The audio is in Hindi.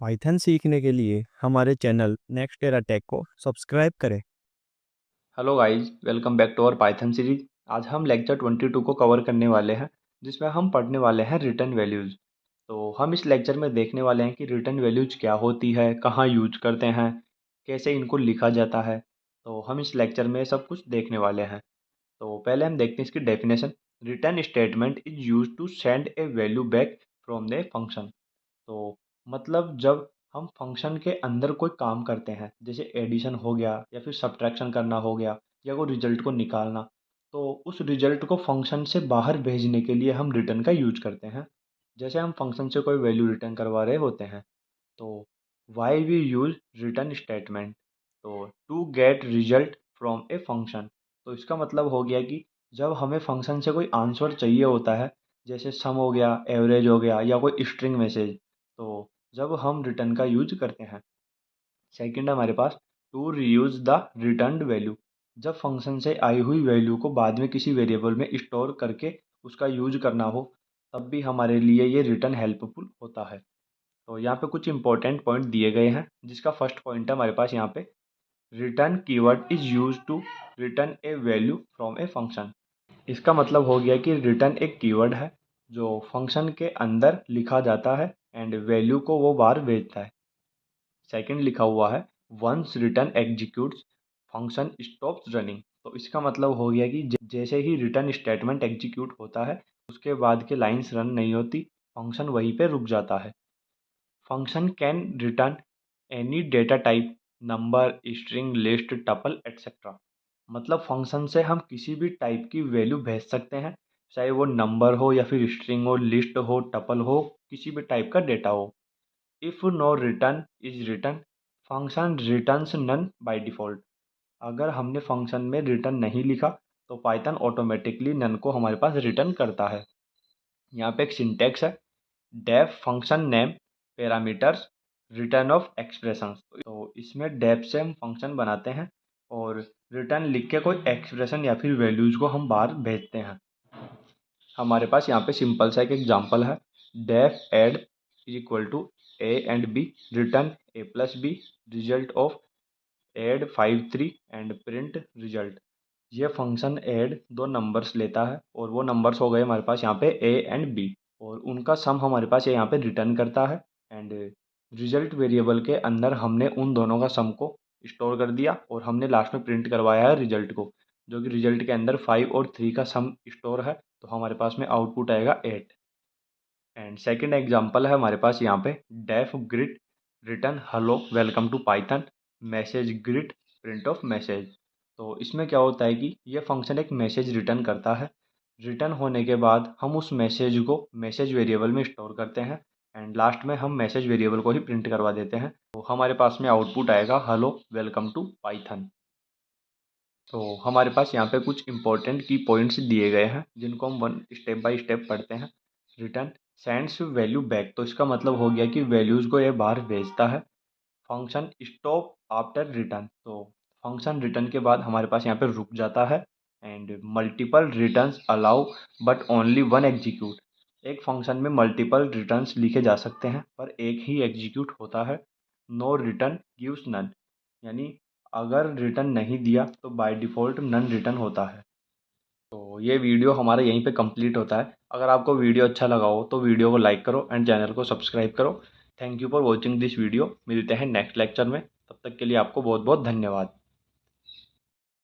पाइथन सीखने के लिए हमारे चैनल नेक्स्ट एरा टेक को सब्सक्राइब करें। Hello guys, welcome back to our Python series. आज हम लेक्चर 22 को कवर करने वाले हैं, जिसमें हम पढ़ने वाले हैं रिटर्न वैल्यूज़। तो हम इस लेक्चर में देखने वाले हैं कि रिटर्न वैल्यूज़ क्या होती है, कहाँ यूज करते हैं, कैसे इनको लिखा जाता है। तो हम इस लेक्चर में सब कुछ देखने वाले हैं। तो पहले हम देखते हैं इसकी definition. Return statement is use to send a value back from the function. तो मतलब जब हम फंक्शन के अंदर कोई काम करते हैं, जैसे एडिशन हो गया या फिर सब्ट्रैक्शन करना हो गया या कोई रिजल्ट को निकालना, तो उस रिजल्ट को फंक्शन से बाहर भेजने के लिए हम रिटर्न का यूज करते हैं। जैसे हम फंक्शन से कोई वैल्यू रिटर्न करवा रहे होते हैं, तो why we use return statement, तो to get result from a function. तो इसका मतलब हो गया कि जब हमें फंक्शन से कोई आंसर चाहिए होता है, जैसे सम हो गया, एवरेज हो गया या कोई स्ट्रिंग मैसेज, तो जब हम रिटर्न का यूज करते हैं। सेकंड हमारे पास to reuse the returned value. जब फंक्शन से आई हुई वैल्यू को बाद में किसी वेरिएबल में स्टोर करके उसका यूज करना हो, तब भी हमारे लिए ये रिटर्न हेल्पफुल होता है। तो यहाँ पे कुछ इंपॉर्टेंट पॉइंट दिए गए हैं, जिसका फर्स्ट पॉइंट है हमारे पास यहाँ पे, return keyword is use to return a value from a function. इसका मतलब हो गया कि रिटर्न एक कीवर्ड है जो फंक्शन के अंदर लिखा जाता है एंड वैल्यू को वो बाहर भेजता है। सेकंड लिखा हुआ है, once return executes function stops running. तो इसका मतलब हो गया कि जैसे ही रिटर्न स्टेटमेंट एग्जीक्यूट होता है, उसके बाद के लाइंस रन नहीं होती, फंक्शन वहीं पे रुक जाता है। Function can return any data type, number, string, list, tuple etcetera. मतलब फंक्शन से हम किसी भी टाइप की वैल्यू भेज सकते हैं, चाहे वो नंबर हो या फिर स्ट्रिंग हो, लिस्ट हो, टपल हो, किसी भी टाइप का डेटा हो। If no return is return, function returns none by default. अगर हमने फंक्शन में रिटर्न नहीं लिखा, तो पाइथन ऑटोमेटिकली नन को हमारे पास रिटर्न करता है। यहाँ पे एक सिंटेक्स है, def function name parameters return of expressions. तो इसमें डेफ से हम फंक्शन बनाते हैं और रिटर्न लिख के कोई एक्सप्रेशन या फिर वैल्यूज़ को हम बाहर भेजते हैं। हमारे पास यहाँ पे सिंपल सा एक एग्जांपल है, def add is equal to a and b, return a plus b, result of add 5 3 and print result. ये फंक्शन ऐड दो नंबर्स लेता है और वो नंबर्स हो गए हमारे पास यहाँ पे ए एंड बी, और उनका सम हमारे पास ये यहाँ पे रिटर्न करता है। एंड रिजल्ट वेरिएबल के अंदर हमने उन दोनों का सम को स्टोर कर दिया और हमने लास्ट में प्रिंट करवाया है रिजल्ट को, जो कि रिजल्ट के अंदर 5 और 3 का सम स्टोर है। तो हमारे पास में आउटपुट आएगा 8। एंड सेकेंड एग्जाम्पल है हमारे पास यहाँ पे, def greet return hello welcome to Python message greet print of message. तो इसमें क्या होता है कि ये फंक्शन एक मैसेज रिटर्न करता है। रिटर्न होने के बाद हम उस मैसेज को मैसेज वेरिएबल में स्टोर करते हैं एंड लास्ट में हम मैसेज वेरिएबल को ही प्रिंट करवा देते हैं। तो हमारे पास में आउटपुट आएगा हेलो वेलकम टू पाइथन। तो हमारे पास यहाँ पे कुछ इंपॉर्टेंट की पॉइंट्स दिए गए हैं, जिनको हम वन स्टेप बाय स्टेप पढ़ते हैं। रिटर्न सेंड्स वैल्यू बैक, तो इसका मतलब हो गया कि वैल्यूज़ को ये बाहर भेजता है। फंक्शन स्टॉप आफ्टर रिटर्न, तो फंक्शन रिटर्न के बाद हमारे पास यहाँ पे रुक जाता है। And multiple returns allow but only one execute. एक फंक्शन में मल्टीपल रिटर्न्स लिखे जा सकते हैं पर एक ही एग्जीक्यूट होता है। नो रिटर्न गिव्स नन, यानी अगर रिटर्न नहीं दिया तो बाय डिफ़ॉल्ट नन रिटर्न होता है। तो ये वीडियो हमारा यहीं पे कंप्लीट होता है। अगर आपको वीडियो अच्छा लगा हो तो वीडियो को लाइक करो एंड चैनल को सब्सक्राइब करो। Thank you for watching this video. मिलते हैं नेक्स्ट लेक्चर में, तब तक के लिए आपको बहुत बहुत धन्यवाद।